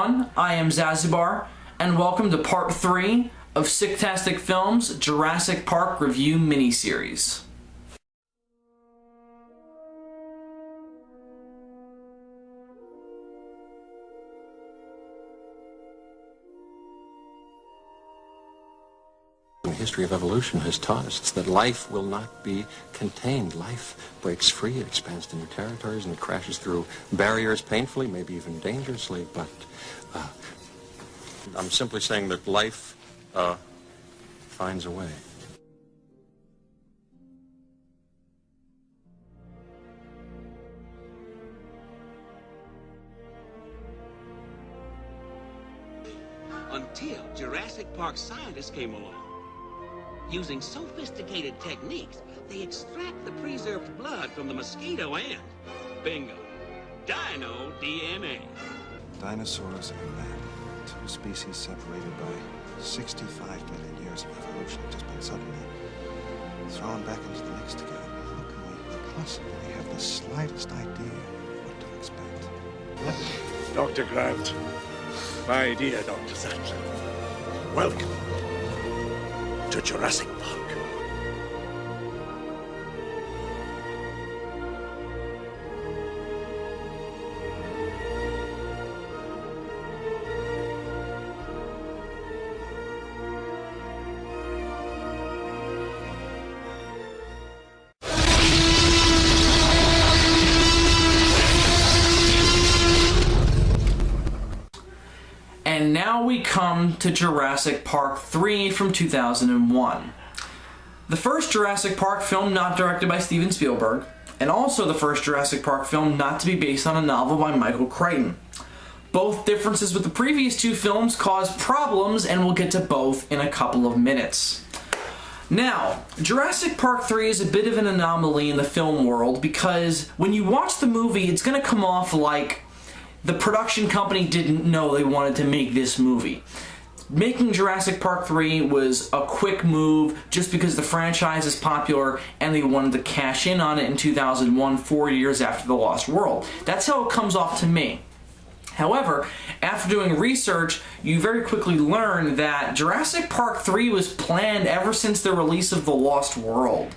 everyone, I am Zazubaar, and welcome to part 3 of Sicktastic Films' Jurassic Park Review miniseries. The history of evolution has taught us that life will not be contained. Life breaks free, it expands to new territories, and it crashes through barriers painfully, maybe even dangerously. But I'm simply saying that life finds a way. Until Jurassic Park scientists came along. Using sophisticated techniques, they extract the preserved blood from the mosquito and, bingo, dino DNA. Dinosaurs and man, two species separated by 65 million years of evolution, have just been suddenly thrown back into the mix together. How can we possibly have the slightest idea what to expect? Dr. Grant, my dear Dr. Sattler, welcome to Jurassic Park. And now we come to Jurassic Park 3 from 2001. The first Jurassic Park film not directed by Steven Spielberg, and also the first Jurassic Park film not to be based on a novel by Michael Crichton. Both differences with the previous two films caused problems, and we'll get to both in a couple of minutes. Now, Jurassic Park 3 is a bit of an anomaly in the film world because when you watch the movie, it's going to come off like the production company didn't know they wanted to make this movie. Making Jurassic Park 3 was a quick move just because the franchise is popular and they wanted to cash in on it in 2001, 4 years after The Lost World. That's how it comes off to me. However, after doing research, you very quickly learn that Jurassic Park 3 was planned ever since the release of The Lost World.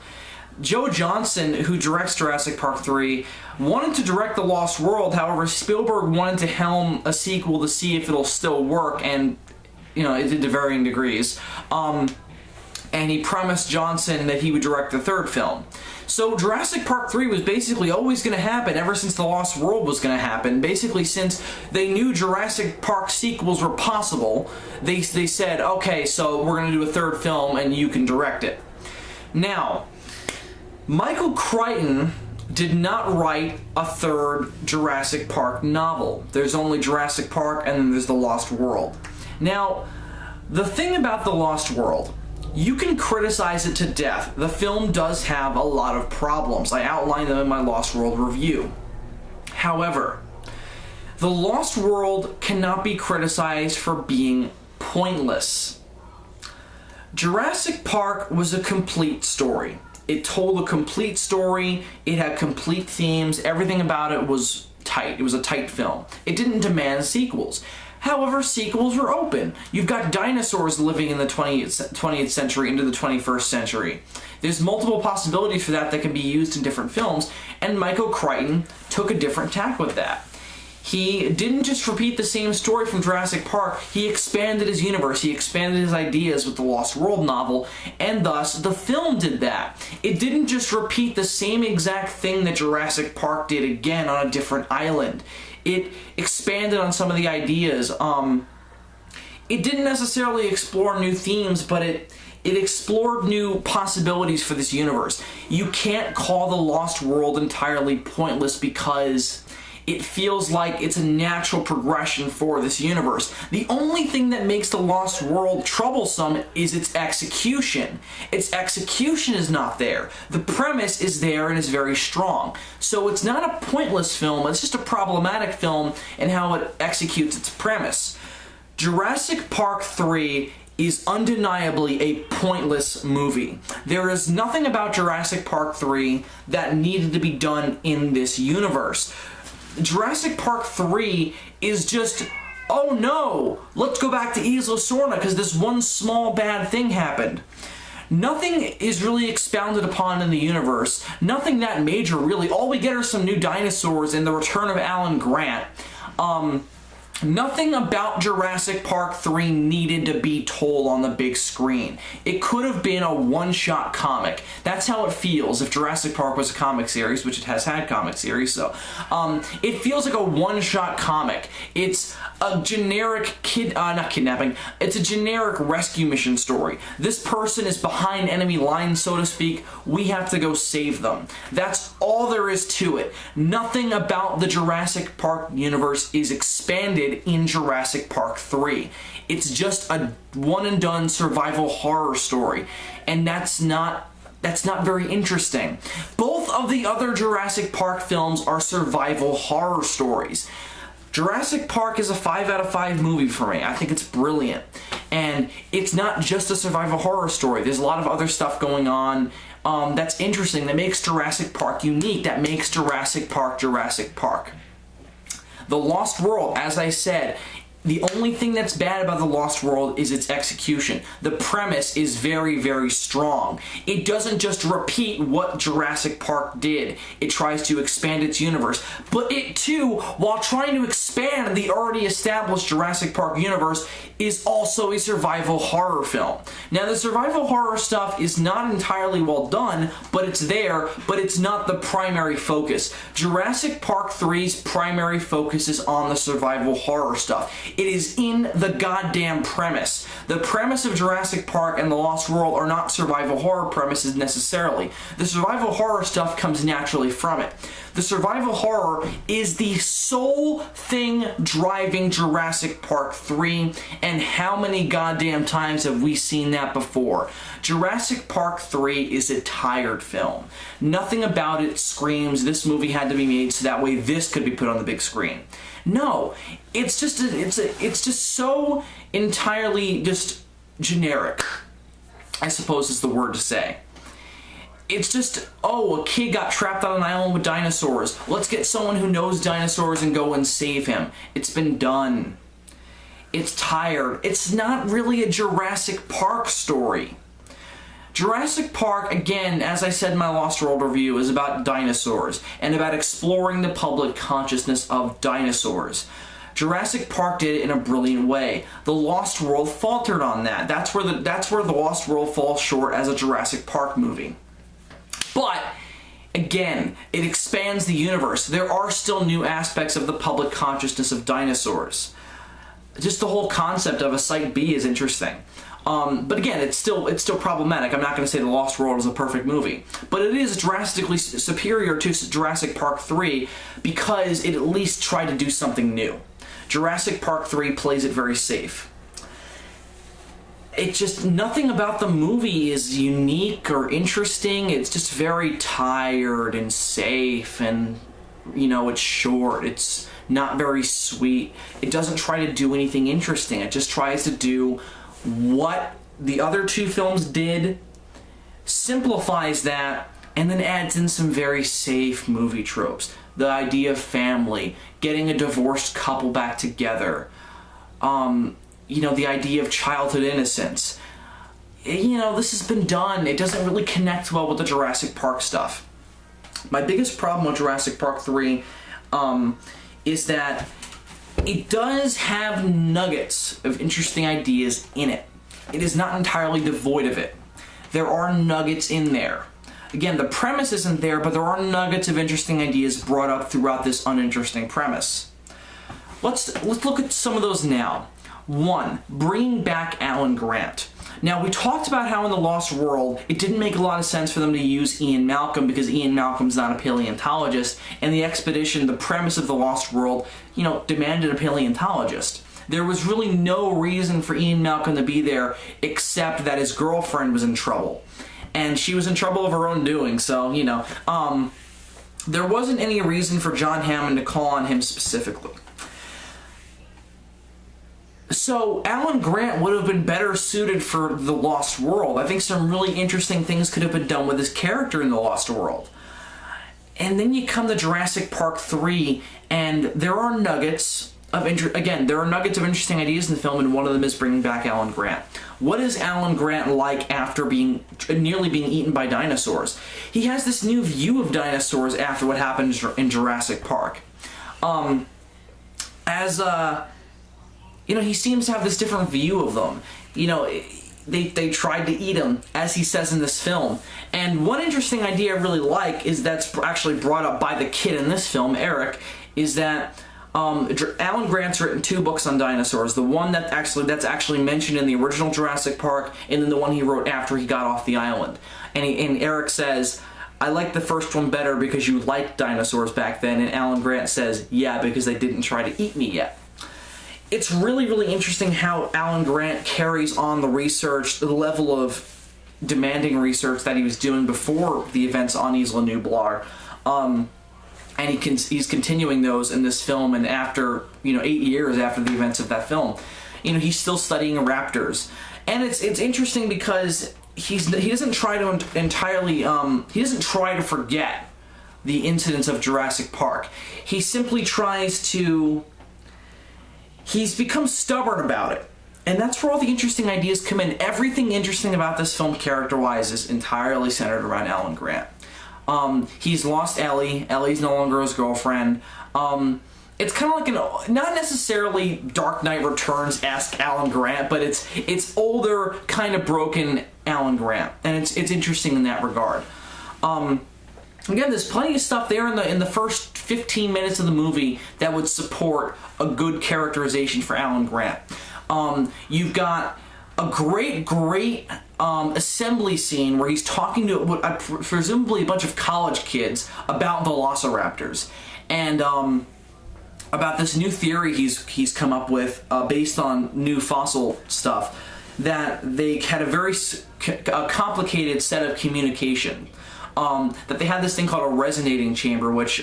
Joe Johnston, who directs Jurassic Park 3, wanted to direct The Lost World. However, Spielberg wanted to helm a sequel to see if it'll still work, and it did to varying degrees. And he promised Johnston that he would direct the third film. So Jurassic Park 3 was basically always going to happen ever since The Lost World was going to happen. Basically, since they knew Jurassic Park sequels were possible, they said, okay, so we're going to do a third film and you can direct it. Now, Michael Crichton did not write a third Jurassic Park novel. There's only Jurassic Park and then there's The Lost World. Now, the thing about The Lost World, you can criticize it to death. The film does have a lot of problems. I outlined them in my Lost World review. However, The Lost World cannot be criticized for being pointless. Jurassic Park was a complete story. It told a complete story, it had complete themes, everything about it was tight. It was a tight film. It didn't demand sequels. However, sequels were open. You've got dinosaurs living in the 20th century into the 21st century. There's multiple possibilities for that can be used in different films, and Michael Crichton took a different tack with that. He didn't just repeat the same story from Jurassic Park, he expanded his universe, he expanded his ideas with the Lost World novel, and thus the film did that. It didn't just repeat the same exact thing that Jurassic Park did again on a different island. It expanded on some of the ideas. It didn't necessarily explore new themes, but it explored new possibilities for this universe. You can't call The Lost World entirely pointless because it feels like it's a natural progression for this universe. The only thing that makes The Lost World troublesome is its execution. Its execution is not there. The premise is there and is very strong. So it's not a pointless film, it's just a problematic film in how it executes its premise. Jurassic Park 3 is undeniably a pointless movie. There is nothing about Jurassic Park 3 that needed to be done in this universe. Jurassic Park 3 is just oh no, let's go back to Isla Sorna because this one small bad thing happened. Nothing is really expounded upon in the universe. Nothing that major, really. All we get are some new dinosaurs and the return of Alan Grant. Nothing about Jurassic Park 3 needed to be told on the big screen. It could have been a one-shot comic. That's how it feels if Jurassic Park was a comic series, which it has had comic series, so. It feels like a one-shot comic. It's a generic not kidnapping, it's a generic rescue mission story. This person is behind enemy lines, so to speak. We have to go save them. That's all there is to it. Nothing about the Jurassic Park universe is expanded in Jurassic Park 3. It's just a one-and-done survival horror story, and that's not very interesting. Both of the other Jurassic Park films are survival horror stories. Jurassic Park is a 5 out of 5 movie for me. I think it's brilliant. And it's not just a survival horror story. There's a lot of other stuff going on that's interesting, that makes Jurassic Park unique, that makes Jurassic Park Jurassic Park. The Lost World, as I said, the only thing that's bad about The Lost World is its execution. The premise is very, very strong. It doesn't just repeat what Jurassic Park did. It tries to expand its universe. But it too, while trying to expand the already established Jurassic Park universe, is also a survival horror film. Now, the survival horror stuff is not entirely well done, but it's there, but it's not the primary focus. Jurassic Park 3's primary focus is on the survival horror stuff. It is in the goddamn premise. The premise of Jurassic Park and The Lost World are not survival horror premises necessarily. The survival horror stuff comes naturally from it. The survival horror is the sole thing driving Jurassic Park 3, and how many goddamn times have we seen that before? Jurassic Park 3 is a tired film. Nothing about it screams this movie had to be made so that way this could be put on the big screen. No, it's just so entirely just generic, I suppose is the word to say. It's just, oh, a kid got trapped on an island with dinosaurs. Let's get someone who knows dinosaurs and go and save him. It's been done. It's tired. It's not really a Jurassic Park story. Jurassic Park, again, as I said in my Lost World review, is about dinosaurs and about exploring the public consciousness of dinosaurs. Jurassic Park did it in a brilliant way. The Lost World faltered on that. That's where the Lost World falls short as a Jurassic Park movie. But again, it expands the universe. There are still new aspects of the public consciousness of dinosaurs. Just the whole concept of a Site B is interesting. But again, it's still problematic. I'm not going to say The Lost World is a perfect movie, but it is drastically superior to Jurassic Park 3 because it at least tried to do something new. Jurassic Park 3 plays it very safe. It's just, nothing about the movie is unique or interesting. It's just very tired and safe, and, you know, it's short. It's not very sweet. It doesn't try to do anything interesting. It just tries to do what the other two films did, simplifies that, and then adds in some very safe movie tropes. The idea of family, getting a divorced couple back together, you know, the idea of childhood innocence. You know, this has been done. It doesn't really connect well with the Jurassic Park stuff. My biggest problem with Jurassic Park 3 is that it does have nuggets of interesting ideas in it. It is not entirely devoid of it. There are nuggets in there. Again, the premise isn't there, but there are nuggets of interesting ideas brought up throughout this uninteresting premise. Let's look at some of those now. 1. Bringing back Alan Grant. Now, we talked about how in The Lost World, it didn't make a lot of sense for them to use Ian Malcolm because Ian Malcolm's not a paleontologist, and the expedition, the premise of The Lost World, you know, demanded a paleontologist. There was really no reason for Ian Malcolm to be there except that his girlfriend was in trouble. And she was in trouble of her own doing, so, you know, there wasn't any reason for John Hammond to call on him specifically. So Alan Grant would have been better suited for The Lost World. I think some really interesting things could have been done with his character in The Lost World. And then you come to Jurassic Park 3, and there are nuggets again, there are nuggets of interesting ideas in the film, and one of them is bringing back Alan Grant. What is Alan Grant like after nearly being eaten by dinosaurs? He has this new view of dinosaurs after what happened in Jurassic Park. He seems to have this different view of them. They tried to eat him, as he says in this film. And one interesting idea I really like is that's actually brought up by the kid in this film, Eric, is that Alan Grant's written 2 books on dinosaurs. The one that's actually mentioned in the original Jurassic Park, and then the one he wrote after he got off the island. And Eric says, I like the first one better because you liked dinosaurs back then, and Alan Grant says, yeah, because they didn't try to eat me yet. It's really, really interesting how Alan Grant carries on the research, the level of demanding research that he was doing before the events on Isla Nublar. And he's continuing those in this film, and after 8 years after the events of that film, he's still studying raptors. And it's interesting because he doesn't try to he doesn't try to forget the incidents of Jurassic Park. He simply tries to. He's become stubborn about it. And that's where all the interesting ideas come in. Everything interesting about this film character-wise is entirely centered around Alan Grant. He's lost Ellie. Ellie's no longer his girlfriend. It's kind of like not necessarily Dark Knight Returns-esque Alan Grant, but it's older, kind of broken Alan Grant. And it's interesting in that regard. Again, there's plenty of stuff there in the first 15 minutes of the movie that would support a good characterization for Alan Grant. You've got a great assembly scene where he's talking to presumably a bunch of college kids about velociraptors and about this new theory he's come up with based on new fossil stuff, that they had a very complicated set of communication. That they had this thing called a resonating chamber, which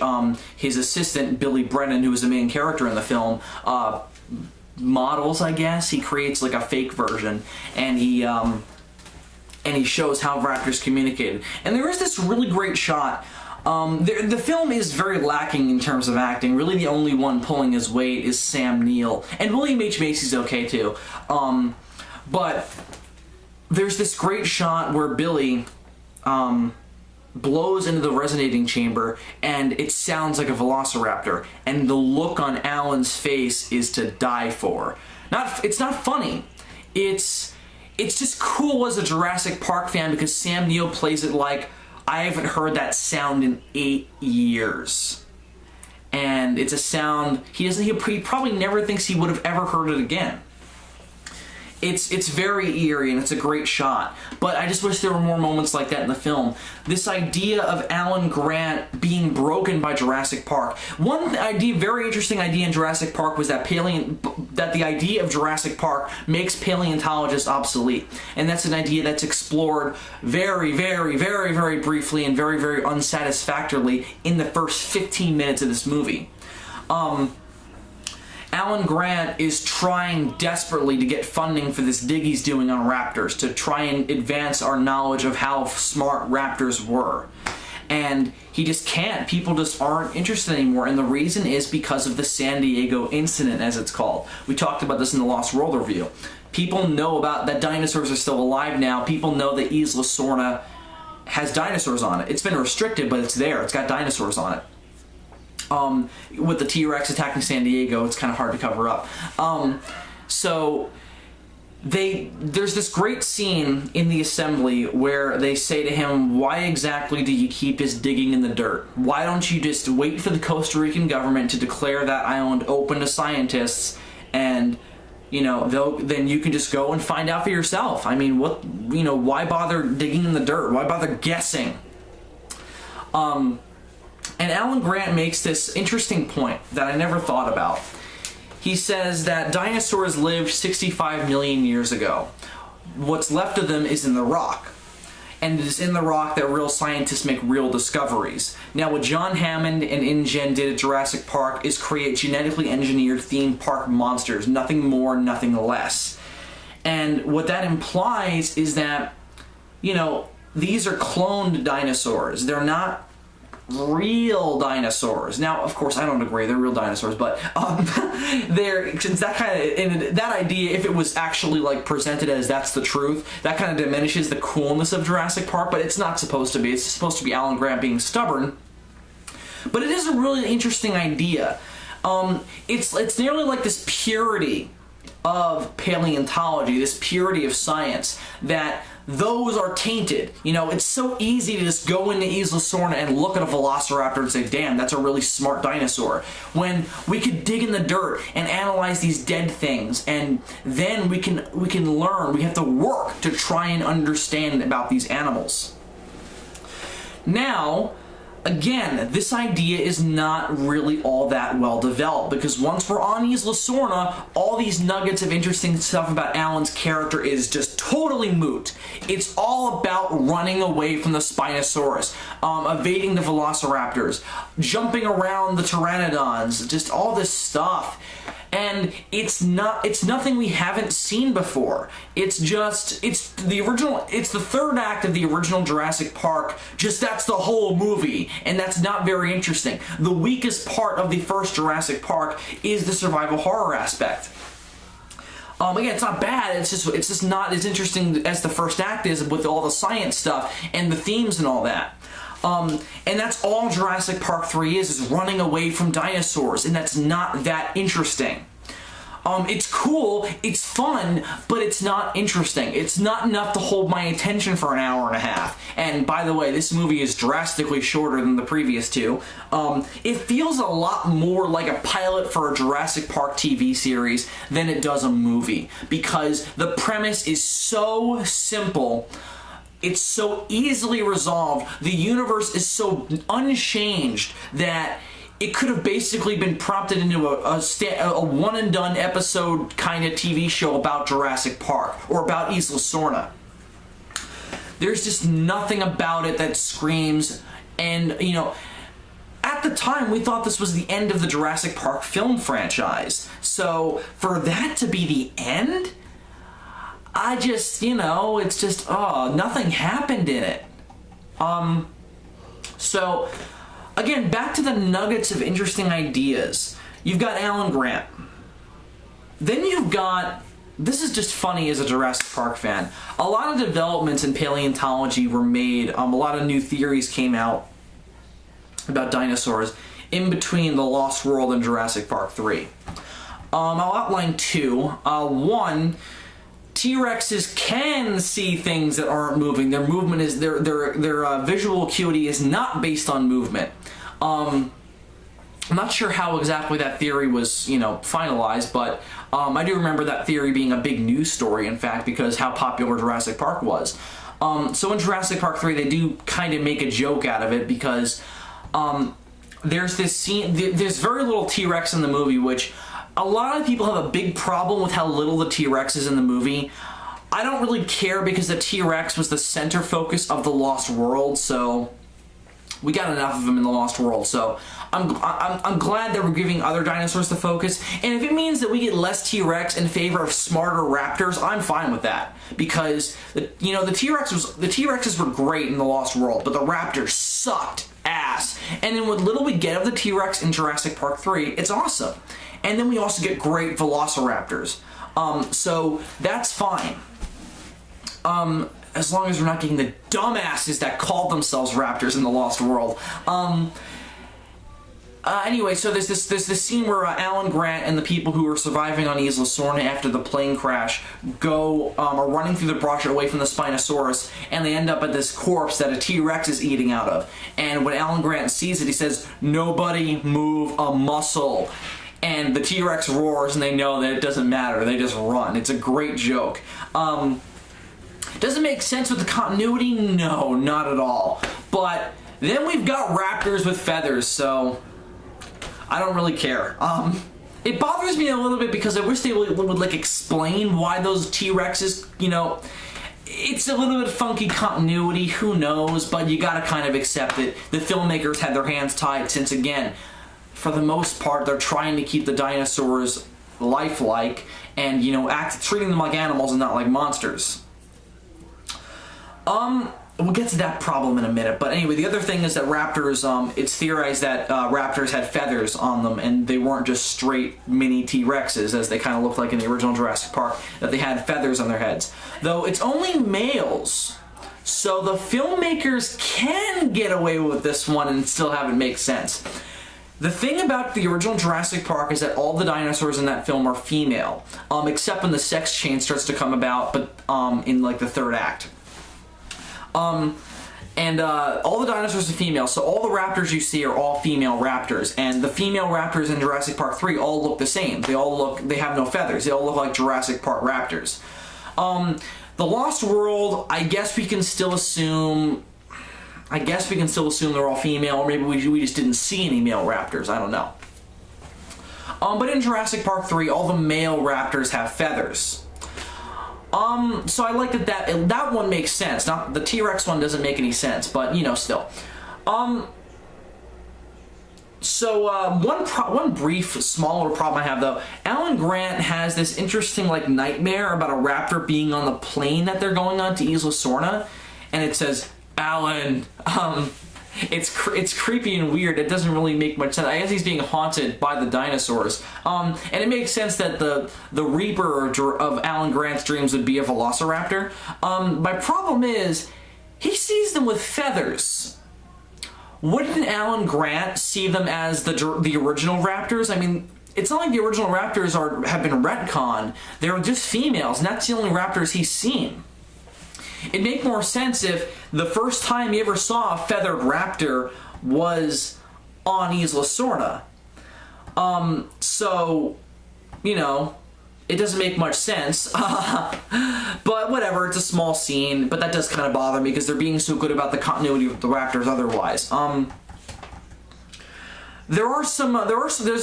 his assistant, Billy Brennan, who was the main character in the film, models, I guess. He creates like a fake version, and he shows how raptors communicated. And there is this really great shot. The film is very lacking in terms of acting. Really, the only one pulling his weight is Sam Neill, and William H. Macy's okay too. But there's this great shot where Billy blows into the resonating chamber, and it sounds like a velociraptor, and the look on Alan's face is to die for. It's not funny. It's just cool as a Jurassic Park fan because Sam Neill plays it like, I haven't heard that sound in 8 years. And it's a sound he probably never thinks he would have ever heard it again. It's very eerie, and it's a great shot, but I just wish there were more moments like that in the film. This idea of Alan Grant being broken by Jurassic Park. One idea, very interesting idea in Jurassic Park, was that the idea of Jurassic Park makes paleontologists obsolete, and that's an idea that's explored very, very, very, very briefly and very, very unsatisfactorily in the first 15 minutes of this movie. Alan Grant is trying desperately to get funding for this dig he's doing on raptors to try and advance our knowledge of how smart raptors were. And he just can't. People just aren't interested anymore, and the reason is because of the San Diego incident, as it's called. We talked about this in the Lost World review. People know about that dinosaurs are still alive now. People know that Isla Sorna has dinosaurs on it. It's been restricted, but it's there. It's got dinosaurs on it. With the T-Rex attacking San Diego, it's kind of hard to cover up. So there's this great scene in the assembly where they say to him, why exactly do you keep us digging in the dirt? Why don't you just wait for the Costa Rican government to declare that island open to scientists, and then you can just go and find out for yourself? I mean, why bother digging in the dirt? Why bother guessing? And Alan Grant makes this interesting point that I never thought about. He says that dinosaurs lived 65 million years ago. What's left of them is in the rock. And it is in the rock that real scientists make real discoveries. Now, what John Hammond and InGen did at Jurassic Park is create genetically engineered theme park monsters. Nothing more, nothing less. And what that implies is that, these are cloned dinosaurs. They're not real dinosaurs. Now, of course, I don't agree, they're real dinosaurs, but since that kind of, and that idea, if it was actually like presented as that's the truth, that kind of diminishes the coolness of Jurassic Park, but it's not supposed to be. It's supposed to be Alan Grant being stubborn. But it is a really interesting idea. It's nearly like this purity of paleontology, this purity of science, that those are tainted. You know, it's so easy to just go into Isla Sorna and look at a velociraptor and say, damn, that's a really smart dinosaur. When we could dig in the dirt and analyze these dead things, and then we can learn, we have to work to try and understand about these animals. Now, again, this idea is not really all that well developed, because once we're on Isla Sorna, all these nuggets of interesting stuff about Alan's character is just totally moot. It's all about running away from the Spinosaurus, evading the velociraptors, jumping around the pteranodons, just all this stuff. And it's nothing we haven't seen before. It's the third act of the original Jurassic Park, just that's the whole movie, and that's not very interesting. The weakest part of the first Jurassic Park is the survival horror aspect. Again, it's not bad, it's just not as interesting as the first act is, with all the science stuff and the themes and all that. And that's all Jurassic Park 3 is running away from dinosaurs, and that's not that interesting. It's cool, it's fun, but it's not interesting. It's not enough to hold my attention for an hour and a half. And by the way, this movie is drastically shorter than the previous two. It feels a lot more like a pilot for a Jurassic Park TV series than it does a movie, because the premise is so simple. It's so easily resolved. The universe is so unchanged that it could have basically been prompted into a one-and-done episode kind of TV show about Jurassic Park or about Isla Sorna. There's just nothing about it that screams, and, you know, at the time we thought this was the end of the Jurassic Park film franchise. So for that to be the end, I just, you know, it's just, nothing happened in it. So, again, back to the nuggets of interesting ideas. You've got Alan Grant. Then you've got, this is just funny as a Jurassic Park fan, a lot of developments in paleontology were made, a lot of new theories came out about dinosaurs in between The Lost World and Jurassic Park 3. I'll outline two. One, T-Rexes can see things that aren't moving. Their movement is their visual acuity is not based on movement. I'm not sure how exactly that theory was, you know, finalized, but I do remember that theory being a big news story, in fact, because how popular Jurassic Park was. So in Jurassic Park 3, they do kind of make a joke out of it, because there's this scene, there's very little T-Rex in the movie, which a lot of people have a big problem with how little the T-Rex is in the movie. I don't really care, because the T-Rex was the center focus of The Lost World, so we got enough of them in The Lost World. So I'm glad that we're giving other dinosaurs the focus, and if it means that we get less T-Rex in favor of smarter raptors, I'm fine with that, because the T-Rexes were great in The Lost World, but the raptors sucked ass. And then what little we get of the T-Rex in Jurassic Park 3, it's awesome. And then we also get great velociraptors. So that's fine. As long as we're not getting the dumbasses that called themselves raptors in The Lost World. Anyway, so there's this scene where Alan Grant and the people who are surviving on Isla Sorna after the plane crash are running through the brush away from the Spinosaurus, and they end up at this corpse that a T-Rex is eating out of. And when Alan Grant sees it, he says, "Nobody move a muscle." And the T-Rex roars, and they know that it doesn't matter. They just run. It's a great joke. Does it make sense with the continuity? No, not at all. But then we've got raptors with feathers, so I don't really care. It bothers me a little bit, because I wish they would like explain why those T-Rexes, you know, it's a little bit funky continuity, who knows, but you gotta kind of accept it. The filmmakers had their hands tied, since, again, for the most part, they're trying to keep the dinosaurs lifelike and, you know, treating them like animals and not like monsters. we'll get to that problem in a minute. But anyway, the other thing is that raptors, it's theorized that raptors had feathers on them, and they weren't just straight mini T-Rexes, as they kind of looked like in the original Jurassic Park, that they had feathers on their heads. Though it's only males, so the filmmakers can get away with this one and still have it make sense. The thing about the original Jurassic Park is that all the dinosaurs in that film are female, except when the sex change starts to come about, but in like the third act. All the dinosaurs are female, so all the raptors you see are all female raptors, and the female raptors in Jurassic Park 3 all look the same. They have no feathers. They all look like Jurassic Park raptors. The Lost World, I guess we can still assume they're all female, or maybe we just didn't see any male raptors. I don't know. But in Jurassic Park 3, all the male raptors have feathers. So I like that one makes sense. Not the T-Rex one doesn't make any sense, but you know, still. One brief, smaller problem I have though. Alan Grant has this interesting like nightmare about a raptor being on the plane that they're going on to Isla Sorna, and it says Alan. It's creepy and weird. It doesn't really make much sense. I guess he's being haunted by the dinosaurs. And it makes sense that the Reaper of Alan Grant's dreams would be a velociraptor. My problem is, he sees them with feathers. Wouldn't Alan Grant see them as the original raptors? I mean, it's not like the original raptors have been retconned. They're just females, and that's the only raptors he's seen. It'd make more sense if the first time you ever saw a feathered raptor was on Isla Sorna. So, you know, it doesn't make much sense. But whatever, it's a small scene, but that does kind of bother me because they're being so good about the continuity of the raptors otherwise. There's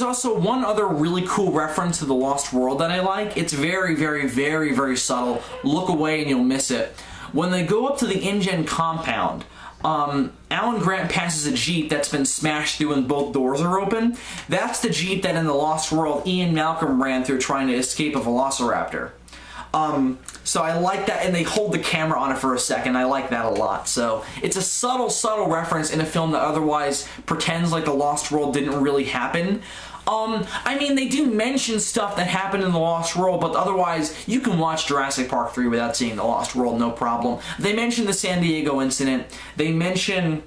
also one other really cool reference to the Lost World that I like. It's very, very, very, very subtle. Look away and you'll miss it. When they go up to the InGen compound, Alan Grant passes a Jeep that's been smashed through and both doors are open. That's the Jeep that in the Lost World Ian Malcolm ran through trying to escape a velociraptor. So I like that, and they hold the camera on it for a second. I like that a lot. So it's a subtle reference in a film that otherwise pretends like the Lost World didn't really happen. I mean, they do mention stuff that happened in the Lost World, but otherwise, you can watch Jurassic Park 3 without seeing the Lost World, no problem. They mention the San Diego incident. They mention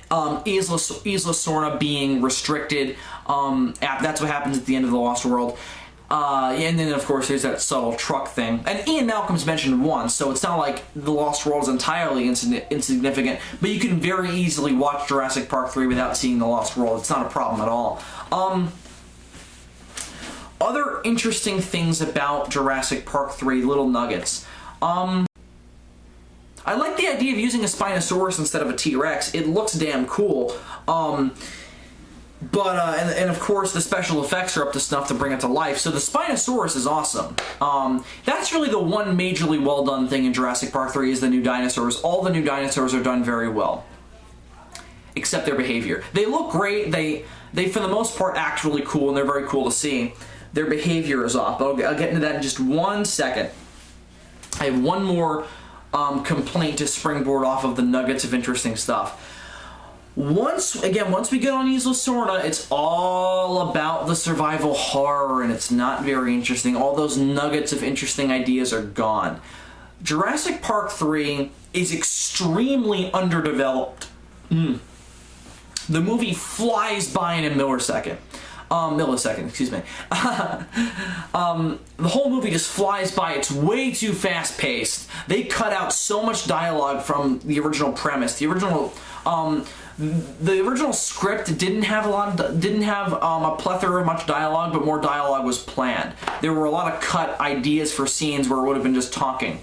Isla Sorna being restricted. That's what happens at the end of the Lost World. And then, of course, there's that subtle truck thing. And Ian Malcolm's mentioned once, so it's not like the Lost World is entirely insignificant, but you can very easily watch Jurassic Park 3 without seeing the Lost World. It's not a problem at all. Other interesting things about Jurassic Park 3, little nuggets. I like the idea of using a Spinosaurus instead of a T-Rex. It looks damn cool. And of course the special effects are up to snuff to bring it to life, so the Spinosaurus is awesome. That's really the one majorly well done thing in Jurassic Park 3 is the new dinosaurs. All the new dinosaurs are done very well. Except their behavior. They look great, they for the most part act really cool, and they're very cool to see. Their behavior is off, but I'll get into that in just 1 second. I have one more complaint to springboard off of the nuggets of interesting stuff. Once we get on Isla Sorna, it's all about the survival horror, and it's not very interesting. All those nuggets of interesting ideas are gone. Jurassic Park 3 is extremely underdeveloped. The movie flies by in a millisecond. Excuse me. The whole movie just flies by. It's way too fast-paced. They cut out so much dialogue from the original premise. The original script didn't have a plethora of much dialogue, but more dialogue was planned. There were a lot of cut ideas for scenes where it would have been just talking.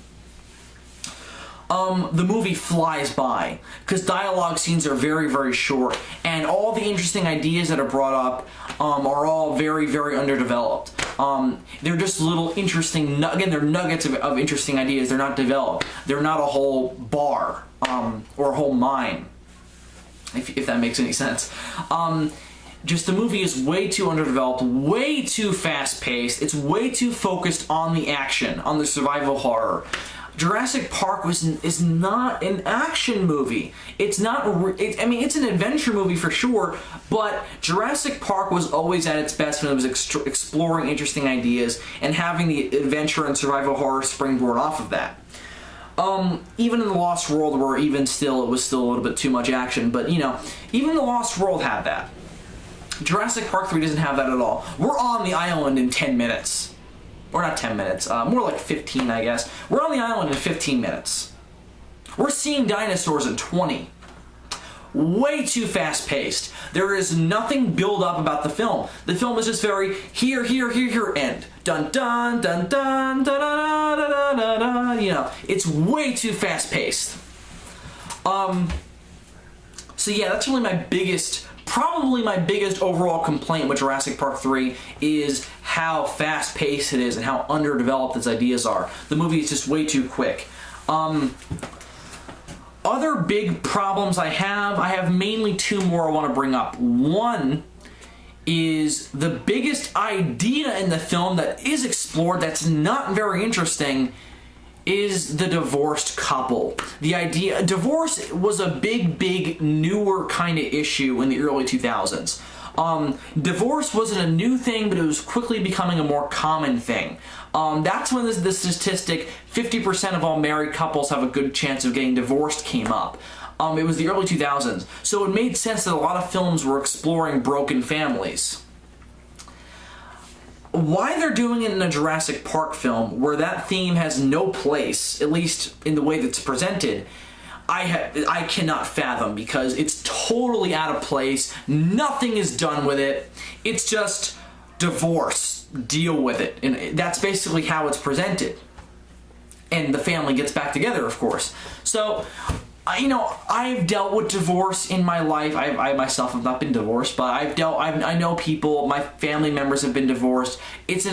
The movie flies by because dialogue scenes are very, very short, and all the interesting ideas that are brought up are all very, very underdeveloped. They're just little interesting, they're nuggets of interesting ideas. They're not developed. They're not a whole bar or a whole mine, if that makes any sense. Just the movie is way too underdeveloped, way too fast-paced. It's way too focused on the action, on the survival horror. Jurassic Park is not an action movie. It's not. I mean, it's an adventure movie for sure, but Jurassic Park was always at its best when it was exploring interesting ideas and having the adventure and survival horror springboard off of that. Even in The Lost World, where even still it was still a little bit too much action, but you know, even The Lost World had that. Jurassic Park 3 doesn't have that at all. We're on the island in 10 minutes. Or not 10 minutes, more like 15, I guess. We're on the island in 15 minutes. We're seeing dinosaurs in 20. Way too fast-paced. There is nothing build up about the film. The film is just very here, end. Dun dun dun dun dun dun dun dun dun dun. You know, it's way too fast-paced. So yeah, that's really probably my biggest overall complaint with Jurassic Park 3 is how fast-paced it is and how underdeveloped its ideas are. The movie is just way too quick. Other big problems I have mainly two more I want to bring up. One is the biggest idea in the film that is explored that's not very interesting is the divorced couple. The idea, divorce was a big, newer kind of issue in the early 2000s. Divorce wasn't a new thing, but it was quickly becoming a more common thing. That's when the statistic, 50% of all married couples have a good chance of getting divorced, came up. It was the early 2000s. So it made sense that a lot of films were exploring broken families. Why they're doing it in a Jurassic Park film, where that theme has no place, at least in the way that's presented, I cannot fathom, because it's totally out of place. Nothing is done with it. It's just divorce. Deal with it. And that's basically how it's presented. And the family gets back together, of course. So, you know, I've dealt with divorce in my life. I myself have not been divorced, but I know people, my family members have been divorced. It's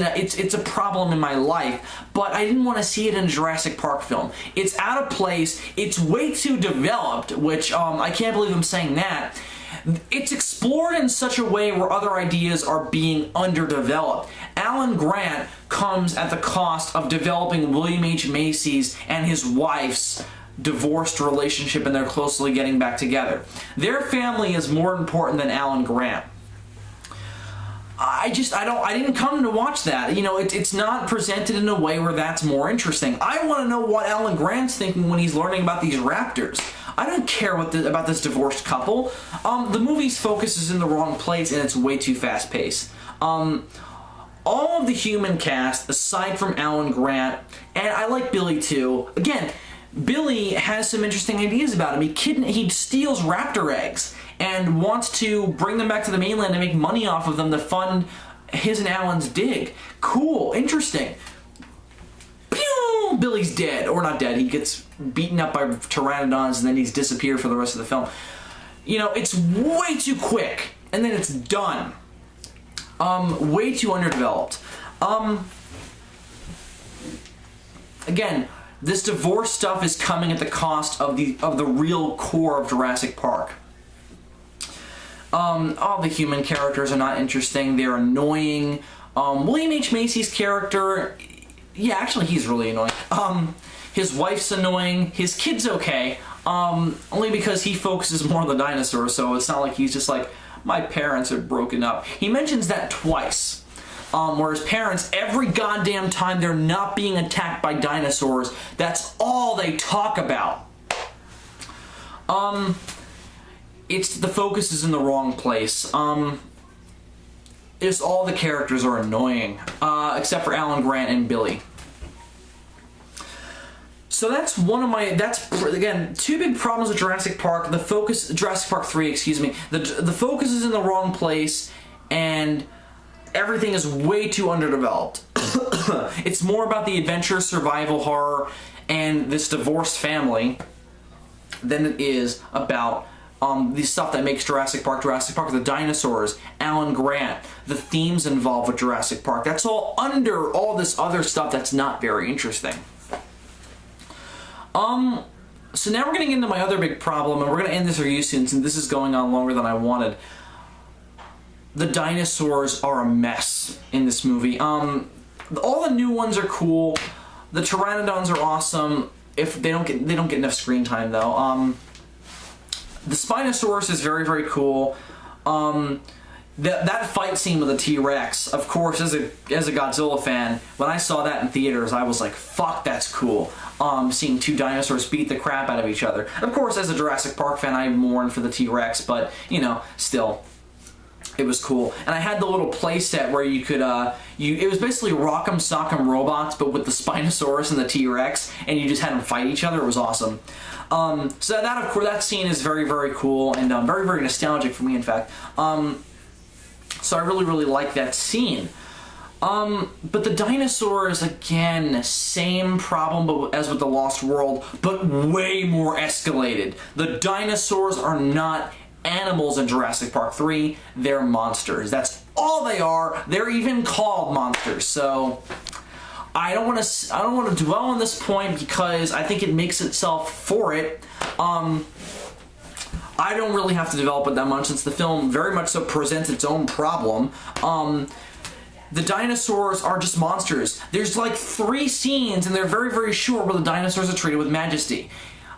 a problem in my life, but I didn't want to see it in a Jurassic Park film. It's out of place. It's way too developed, which I can't believe I'm saying that. It's explored in such a way where other ideas are being underdeveloped. Alan Grant comes at the cost of developing William H. Macy's and his wife's divorced relationship, and they're closely getting back together. Their family is more important than Alan Grant. I didn't come to watch that. You know, it's not presented in a way where that's more interesting. I want to know what Alan Grant's thinking when he's learning about these raptors. I don't care about this divorced couple. The movie's focus is in the wrong place, and it's way too fast-paced. All of the human cast, aside from Alan Grant, and I like Billy too. Again, Billy has some interesting ideas about him. He steals raptor eggs and wants to bring them back to the mainland and make money off of them to fund his and Alan's dig. Cool, interesting. Pew! Billy's dead, or not dead. He gets beaten up by pteranodons and then he's disappeared for the rest of the film. You know, it's way too quick, and then it's done. Way too underdeveloped. Again, this divorce stuff is coming at the cost of the real core of Jurassic Park. All the human characters are not interesting. They're annoying. William H. Macy's character, yeah, actually he's really annoying. His wife's annoying. His kid's okay. Only because he focuses more on the dinosaurs, so it's not like he's just like, my parents are broken up. He mentions that twice. Where his parents, every goddamn time they're not being attacked by dinosaurs, that's all they talk about. The focus is in the wrong place. It's all the characters are annoying, except for Alan Grant and Billy. So that's again, two big problems with Jurassic Park. Jurassic Park 3, excuse me. The focus is in the wrong place, and everything is way too underdeveloped. It's more about the adventure, survival horror, and this divorced family than it is about the stuff that makes Jurassic Park, the dinosaurs, Alan Grant, the themes involved with Jurassic Park. That's all under all this other stuff that's not very interesting. So now we're getting into my other big problem, and we're going to end this review soon since this is going on longer than I wanted. The dinosaurs are a mess in this movie. All the new ones are cool. The pteranodons are awesome. If they don't get enough screen time though. The Spinosaurus is very, very cool. That fight scene with the T-Rex, of course, as a Godzilla fan, when I saw that in theaters, I was like, fuck, that's cool. Seeing two dinosaurs beat the crap out of each other. Of course, as a Jurassic Park fan, I mourn for the T-Rex, but, you know, still, it was cool. And I had the little play set where you could, it was basically Rock'em Sock'em Robots, but with the Spinosaurus and the T-Rex, and you just had them fight each other. It was awesome. So that, of course, that scene is very, very cool, and very, very nostalgic for me, in fact. So I really, really like that scene. But the dinosaurs, again, same problem as with the Lost World, but way more escalated. The dinosaurs are not animals in Jurassic Park 3, they're monsters. That's all they are. They're even called monsters. So I don't want to dwell on this point because I think it makes itself for it. I don't really have to develop it that much since the film very much so presents its own problem. The dinosaurs are just monsters. There's like 3 scenes, and they're very, very short, where the dinosaurs are treated with majesty.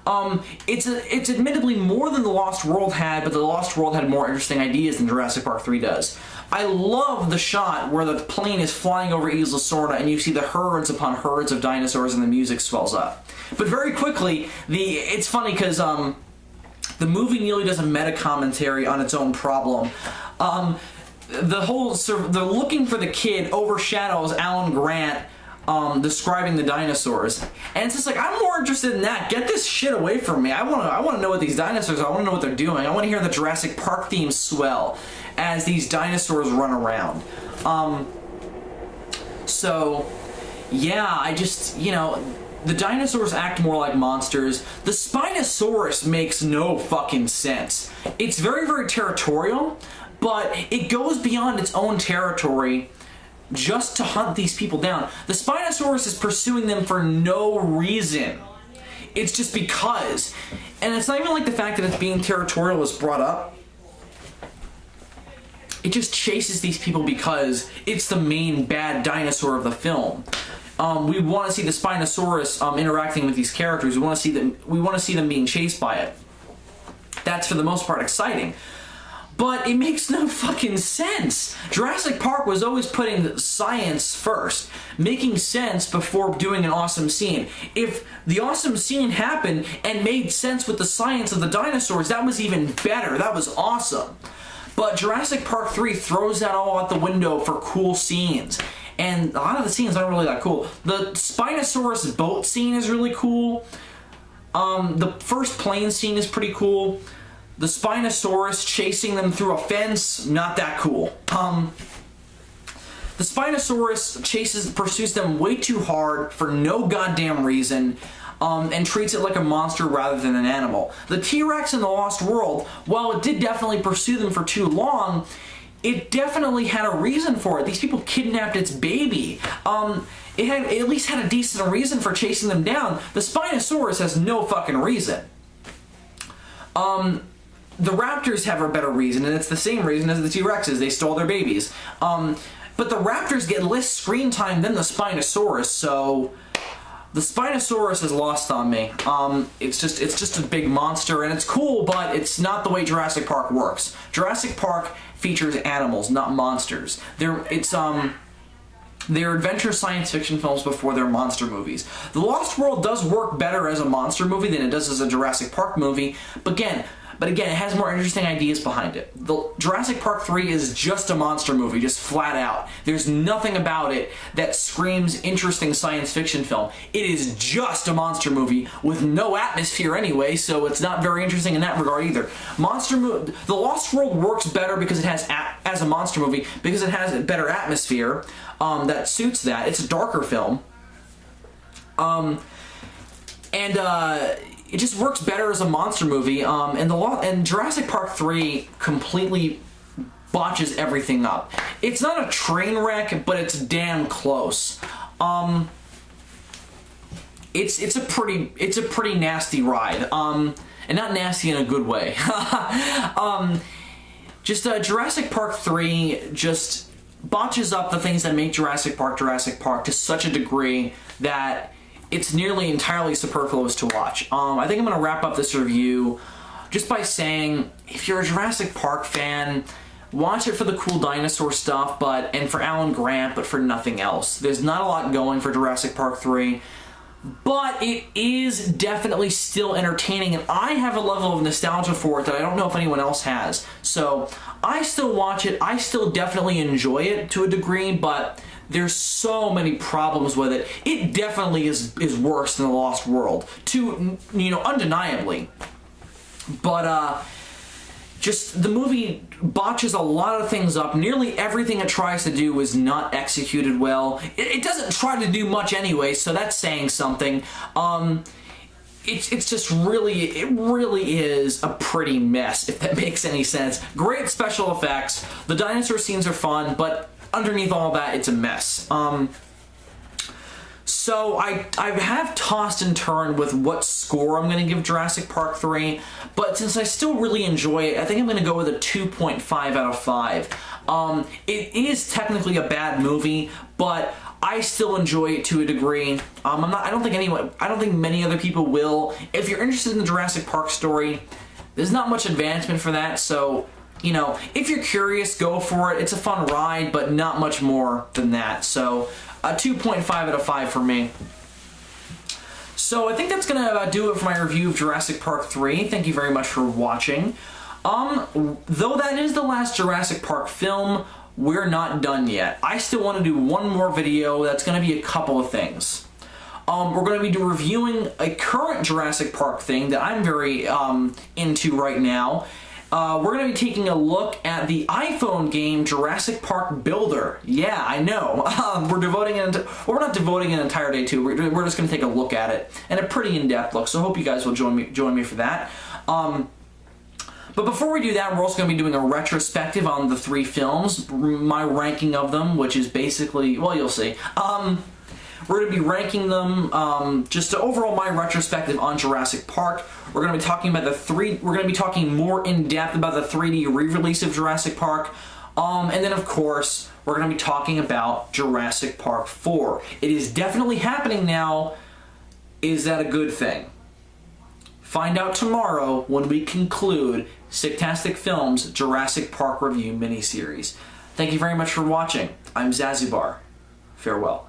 It's admittedly more than the Lost World had, but the Lost World had more interesting ideas than Jurassic Park 3 does. I love the shot where the plane is flying over Isla Sorna and you see the herds upon herds of dinosaurs and the music swells up. But very quickly, it's funny because the movie nearly does a meta-commentary on its own problem. The looking for the kid overshadows Alan Grant describing the dinosaurs, and it's just like, I'm more interested in that. Get this shit away from me. I want to know what these dinosaurs are. I want to know what they're doing. I want to hear the Jurassic Park theme swell as these dinosaurs run around. So yeah, I just, you know, the dinosaurs act more like monsters. The Spinosaurus makes no fucking sense. It's very, very territorial, but it goes beyond its own territory just to hunt these people down. The Spinosaurus is pursuing them for no reason. It's just because. And it's not even like the fact that it's being territorial is brought up. It just chases these people because it's the main bad dinosaur of the film. We want to see the Spinosaurus interacting with these characters. We want to see them being chased by it. That's for the most part exciting. But it makes no fucking sense. Jurassic Park was always putting science first, making sense before doing an awesome scene. If the awesome scene happened and made sense with the science of the dinosaurs, that was even better. That was awesome. But Jurassic Park 3 throws that all out the window for cool scenes. And a lot of the scenes aren't really that cool. The Spinosaurus boat scene is really cool. The first plane scene is pretty cool. The Spinosaurus chasing them through a fence, not that cool. The Spinosaurus pursues them way too hard for no goddamn reason, and treats it like a monster rather than an animal. The T-Rex in the Lost World, while it did definitely pursue them for too long, it definitely had a reason for it. These people kidnapped its baby. It at least had a decent reason for chasing them down. The Spinosaurus has no fucking reason. The raptors have a better reason, and it's the same reason as the T-Rexes. They stole their babies. But the raptors get less screen time than the Spinosaurus, so the Spinosaurus is lost on me. It's just a big monster, and it's cool, but it's not the way Jurassic Park works. Jurassic Park features animals, not monsters. They're adventure science fiction films before they're monster movies. The Lost World does work better as a monster movie than it does as a Jurassic Park movie, but again, it has more interesting ideas behind it. The Jurassic Park 3 is just a monster movie, just flat out. There's nothing about it that screams interesting science fiction film. It is just a monster movie with no atmosphere anyway, so it's not very interesting in that regard either. The Lost World works better because it has, as a monster movie, because it has a better atmosphere that suits that. It's a darker film. It just works better as a monster movie, and Jurassic Park 3 completely botches everything up. It's not a train wreck, but it's damn close. It's a pretty nasty ride, and not nasty in a good way. Jurassic Park 3 just botches up the things that make Jurassic Park to such a degree that it's nearly entirely superfluous to watch. I think I'm going to wrap up this review just by saying, if you're a Jurassic Park fan, watch it for the cool dinosaur stuff, and for Alan Grant, but for nothing else. There's not a lot going for Jurassic Park 3, but it is definitely still entertaining, and I have a level of nostalgia for it that I don't know if anyone else has. So I still watch it. I still definitely enjoy it to a degree, but there's so many problems with it. It definitely is worse than The Lost World, undeniably. But just the movie botches a lot of things up. Nearly everything it tries to do is not executed well. It doesn't try to do much anyway, so that's saying something. It's just really, it really is a pretty mess, if that makes any sense. Great special effects. The dinosaur scenes are fun, but underneath all that, it's a mess. So I have tossed and turned with what score I'm going to give Jurassic Park 3, but since I still really enjoy it, I think I'm going to go with a 2.5 out of 5. It is technically a bad movie, but I still enjoy it to a degree. I don't think many other people will. If you're interested in the Jurassic Park story, there's not much advancement for that, so if you're curious, go for it. It's a fun ride, but not much more than that. So a 2.5 out of 5 for me. So I think that's going to do it for my review of Jurassic Park 3. Thank you very much for watching. Though that is the last Jurassic Park film, we're not done yet. I still want to do one more video that's going to be a couple of things. We're going to be reviewing a current Jurassic Park thing that I'm very into right now. We're going to be taking a look at the iPhone game Jurassic Park Builder. Yeah, I know. We're not devoting an entire day to it. We're just going to take a look at it, and a pretty in-depth look. So I hope you guys will join me for that. But before we do that, we're also going to be doing a retrospective on the 3 films, my ranking of them, which is basically, well, you'll see. We're going to be ranking them, just overall my retrospective on Jurassic Park. We're going to be talking about we're going to be talking more in depth about the 3D re-release of Jurassic Park. And then of course, we're going to be talking about Jurassic Park 4. It is definitely happening now. Is that a good thing? Find out tomorrow when we conclude Sicktastic Films' Jurassic Park Review miniseries. Thank you very much for watching. I'm Zazubaar. Farewell.